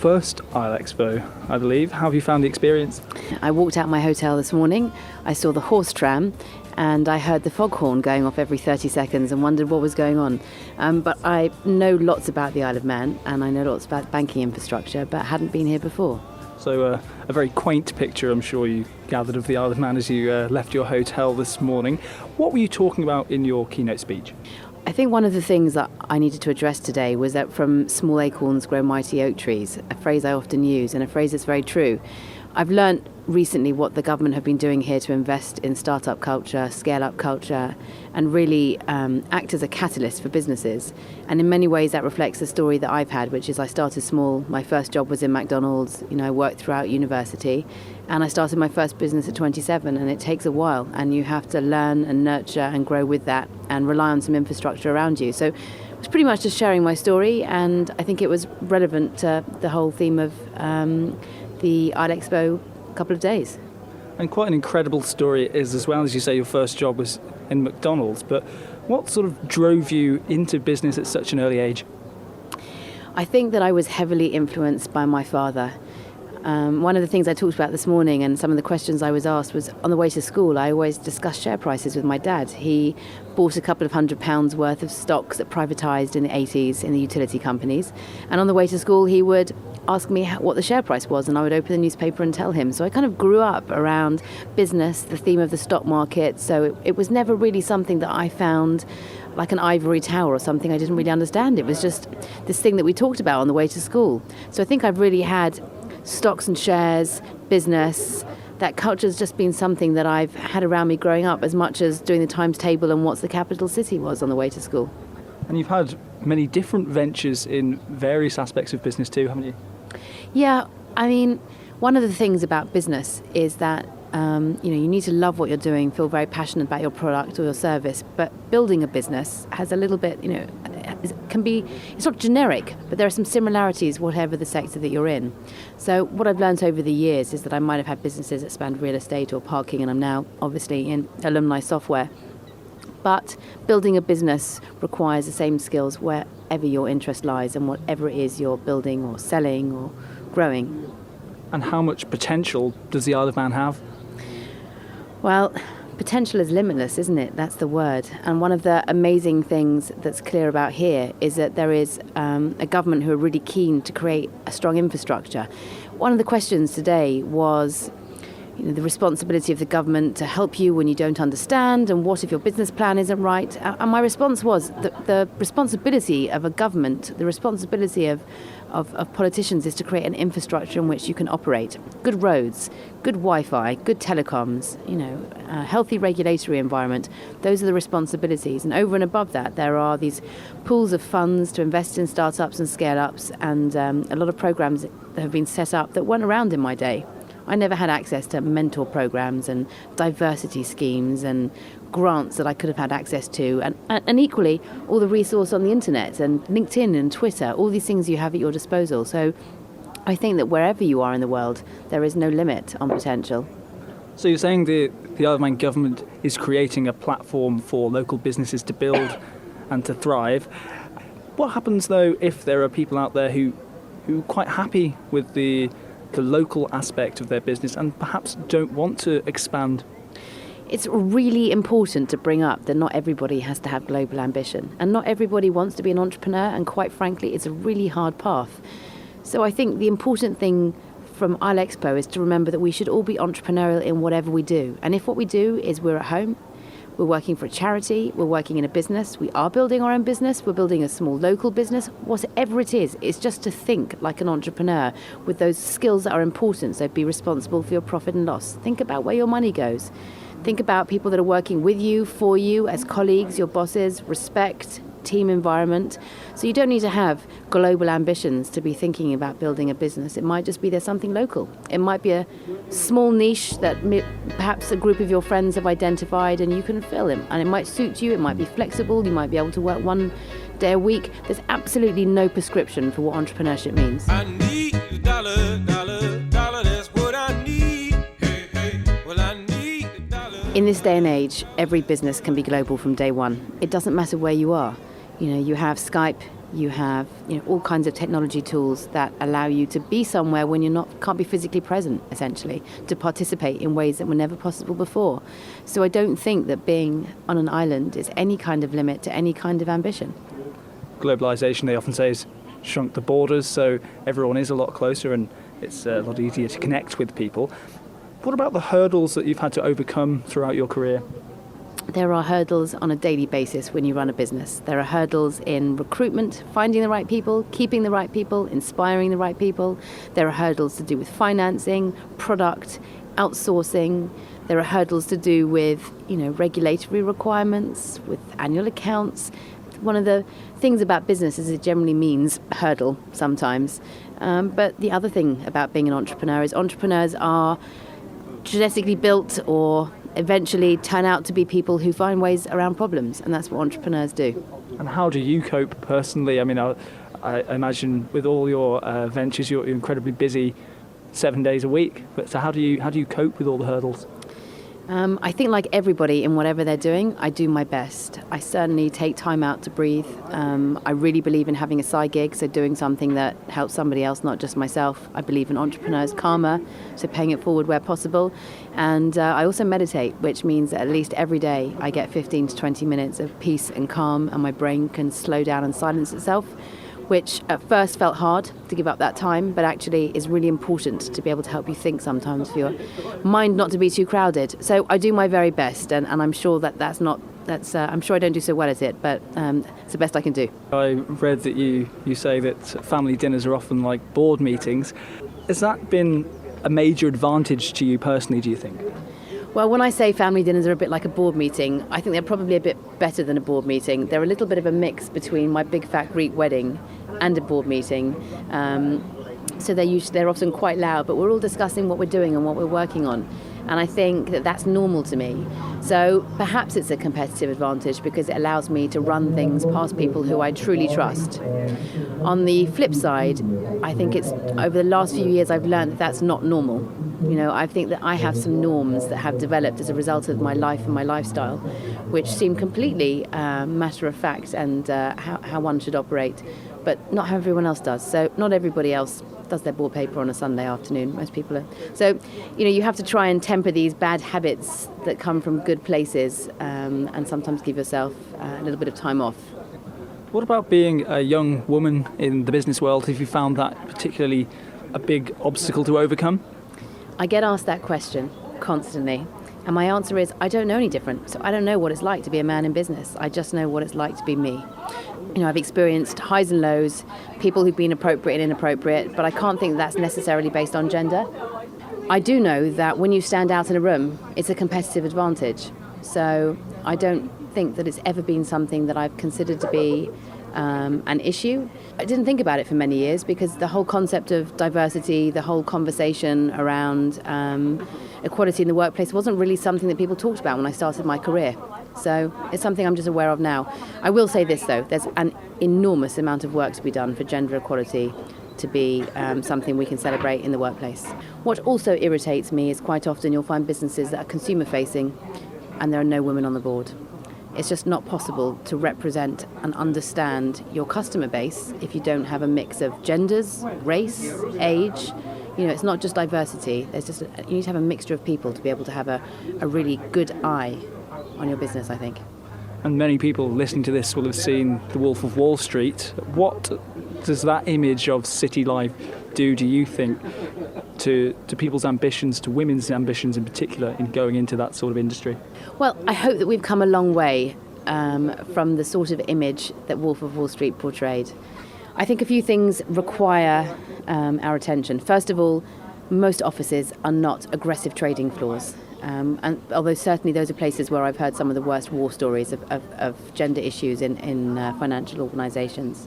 first IEL Expo, I believe. How have you found the experience? I walked out my hotel this morning, I saw the horse tram, and I heard the foghorn going off every 30 seconds and wondered what was going on. But I know lots about the Isle of Man, and I know lots about banking infrastructure, but hadn't been here before. So a very quaint picture, I'm sure you gathered, of the Isle of Man as you left your hotel this morning. What were you talking about in your keynote speech? I think one of the things that I needed to address today was that from small acorns grow mighty oak trees, a phrase I often use and a phrase that's very true. I've learnt recently what the government have been doing here to invest in startup culture, scale-up culture, and really act as a catalyst for businesses. And in many ways that reflects the story that I've had, which is I started small. My first job was in McDonald's. I worked throughout university, and I started my first business at 27, and it takes a while, and you have to learn and nurture and grow with that and rely on some infrastructure around you. So it was pretty much just sharing my story, and I think it was relevant to the whole theme of the IEL Expo a couple of days. And quite an incredible story it is as well. As you say, your first job was in McDonald's, but what sort of drove you into business at such an early age? I think that I was heavily influenced by my father. One of the things I talked about this morning and some of the questions I was asked was on the way to school, I always discussed share prices with my dad. He bought a couple of £100 worth of stocks that privatised in the 80s in the utility companies. And on the way to school, he would ask me what the share price was, and I would open the newspaper and tell him. So I kind of grew up around business, the theme of the stock market. So it was never really something that I found like an ivory tower or something I didn't really understand. It was just this thing that we talked about on the way to school. So I think I've really had stocks and shares, business, that culture's just been something that I've had around me growing up as much as doing the times table and what's the capital city was on the way to school. And you've had many different ventures in various aspects of business too, haven't you? Yeah, I mean, one of the things about business is that you need to love what you're doing, feel very passionate about your product or your service, but building a business has a little bit, it's not generic, but there are some similarities whatever the sector that you're in. So what I've learned over the years is that I might have had businesses that spanned real estate or parking, and I'm now obviously in alumni software. But building a business requires the same skills wherever your interest lies and whatever it is you're building or selling or growing. And how much potential does the Isle of Man have? Well, potential is limitless, isn't it? That's the word. And one of the amazing things that's clear about here is that there is a government who are really keen to create a strong infrastructure. One of the questions today was the responsibility of the government to help you when you don't understand, and what if your business plan isn't right? And my response was that the responsibility of a government, the responsibility of politicians is to create an infrastructure in which you can operate. Good roads, good Wi-Fi, good telecoms, a healthy regulatory environment. Those are the responsibilities. And over and above that, there are these pools of funds to invest in startups and scale-ups, and a lot of programs that have been set up that weren't around in my day. I never had access to mentor programs and diversity schemes and grants that I could have had access to, and equally all the resource on the internet and LinkedIn and Twitter, all these things you have at your disposal. So I think that wherever you are in the world, there is no limit on potential. So you're saying the Isle of Man government is creating a platform for local businesses to build and to thrive. What happens though if there are people out there who are quite happy with the local aspect of their business and perhaps don't want to expand? It's really important to bring up that not everybody has to have global ambition, and not everybody wants to be an entrepreneur, and quite frankly it's a really hard path. So I think the important thing from IEL Expo is to remember that we should all be entrepreneurial in whatever we do. And if what we do is we're at home, we're working for a charity, we're working in a business, we are building our own business, we're building a small local business, whatever it is, it's just to think like an entrepreneur with those skills that are important. So be responsible for your profit and loss. Think about where your money goes. Think about people that are working with you, for you, as colleagues, your bosses, respect, team environment. So you don't need to have global ambitions to be thinking about building a business. It might just be there's something local. It might be a small niche that perhaps a group of your friends have identified and you can fill in. And it might suit you, it might be flexible, you might be able to work one day a week. There's absolutely no prescription for what entrepreneurship means. I need a dollar, that's what I need. Hey, hey, well I need a dollar. In this day and age, every business can be global from day one. It doesn't matter where you are. You have Skype You have all kinds of technology tools that allow you to be somewhere when you can't be physically present, essentially, to participate in ways that were never possible before. So I don't think that being on an island is any kind of limit to any kind of ambition. Globalisation, they often say, has shrunk the borders, so everyone is a lot closer and it's a lot easier to connect with people. What about the hurdles that you've had to overcome throughout your career? There are hurdles on a daily basis when you run a business. There are hurdles in recruitment, finding the right people, keeping the right people, inspiring the right people. There are hurdles to do with financing, product, outsourcing. There are hurdles to do with, regulatory requirements, with annual accounts. One of the things about business is it generally means hurdle sometimes. But the other thing about being an entrepreneur is entrepreneurs are genetically built or eventually turn out to be people who find ways around problems, and that's what entrepreneurs do. And how do you cope personally? I mean, I imagine with all your ventures, you're incredibly busy 7 days a week. But so how do you cope with all the hurdles? I think like everybody in whatever they're doing, I do my best. I certainly take time out to breathe. I really believe in having a side gig, so doing something that helps somebody else, not just myself. I believe in entrepreneurs' karma, so paying it forward where possible. And I also meditate, which means that at least every day I get 15 to 20 minutes of peace and calm, and my brain can slow down and silence itself, which at first felt hard to give up that time, but actually is really important to be able to help you think sometimes, for your mind not to be too crowded. So I do my very best, and I'm sure I'm sure I don't do so well at it, but it's the best I can do. I read that you say that family dinners are often like board meetings. Has that been a major advantage to you personally, do you think? Well, when I say family dinners are a bit like a board meeting, I think they're probably a bit better than a board meeting. They're a little bit of a mix between my big fat Greek wedding and a board meeting. So they're often quite loud, but we're all discussing what we're doing and what we're working on. And I think that that's normal to me. So perhaps it's a competitive advantage because it allows me to run things past people who I truly trust. On the flip side, I think it's over the last few years I've learned that that's not normal. I think that I have some norms that have developed as a result of my life and my lifestyle, which seem completely matter of fact and how one should operate, but not how everyone else does. So not everybody else does their board paper on a Sunday afternoon. Most people are. So, you have to try and temper these bad habits that come from good places and sometimes give yourself a little bit of time off. What about being a young woman in the business world? Have you found that particularly a big obstacle to overcome? I get asked that question constantly, and my answer is I don't know any different. So I don't know what it's like to be a man in business. I just know what it's like to be me. I've experienced highs and lows, people who've been appropriate and inappropriate, but I can't think that's necessarily based on gender. I do know that when you stand out in a room, it's a competitive advantage. So I don't think that it's ever been something that I've considered to be an issue. I didn't think about it for many years because the whole concept of diversity, the whole conversation around equality in the workplace wasn't really something that people talked about when I started my career. So it's something I'm just aware of now. I will say this though, there's an enormous amount of work to be done for gender equality to be something we can celebrate in the workplace. What also irritates me is quite often you'll find businesses that are consumer facing and there are no women on the board. It's just not possible to represent and understand your customer base if you don't have a mix of genders, race, age. It's not just diversity. You need to have a mixture of people to be able to have a really good eye on your business, I think. And many people listening to this will have seen The Wolf of Wall Street. What does that image of city life do you think, to people's ambitions, to women's ambitions in particular, in going into that sort of industry? Well, I hope that we've come a long way from the sort of image that Wolf of Wall Street portrayed. I think a few things require our attention. First of all, most offices are not aggressive trading floors. And although certainly those are places where I've heard some of the worst war stories of gender issues in financial organisations.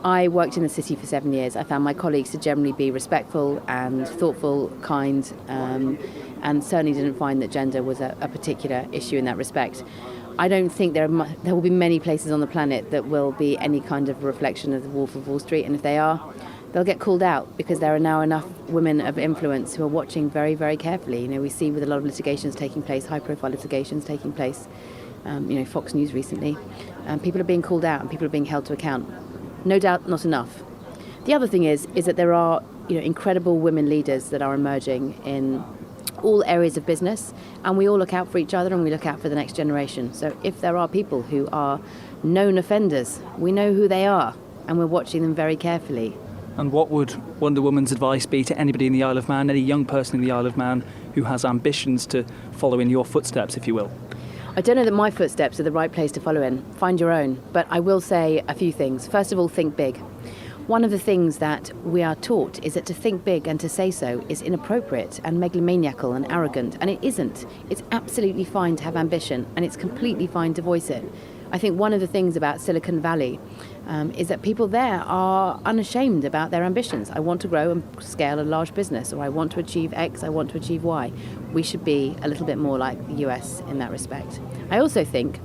I worked in the city for 7 years. I found my colleagues to generally be respectful and thoughtful, kind, and certainly didn't find that gender was a particular issue in that respect. I don't think there will be many places on the planet that will be any kind of reflection of the Wolf of Wall Street, and if they are, they'll get called out because there are now enough women of influence who are watching very, very carefully. We see with a lot of litigations taking place, high-profile litigations taking place, Fox News recently, people are being called out and people are being held to account. No doubt not enough. The other thing is that there are incredible women leaders that are emerging in all areas of business, and we all look out for each other and we look out for the next generation. So if there are people who are known offenders, we know who they are and we're watching them very carefully. And what would Wonder Woman's advice be to anybody in the Isle of Man, any young person in the Isle of Man who has ambitions to follow in your footsteps, if you will? I don't know that my footsteps are the right place to follow in. Find your own. But I will say a few things. First of all, think big. One of the things that we are taught is that to think big and to say so is inappropriate and megalomaniacal and arrogant, and it isn't. It's absolutely fine to have ambition, and it's completely fine to voice it. I think one of the things about Silicon Valley is that people there are unashamed about their ambitions. I want to grow and scale a large business, or I want to achieve X, I want to achieve Y. We should be a little bit more like the US in that respect. I also think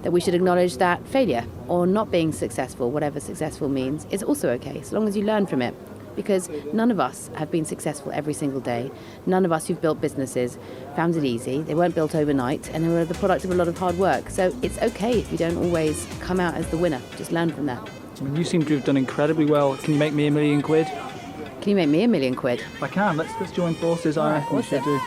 that we should acknowledge that failure or not being successful, whatever successful means, is also okay, as long as you learn from it. Because none of us have been successful every single day. None of us who've built businesses found it easy. They weren't built overnight, and they were the product of a lot of hard work. So it's okay if you don't always come out as the winner. Just learn from that. I mean, you seem to have done incredibly well. Can you make me £1 million? Can you make me £1 million? If I can, let's join forces. I reckon we should do.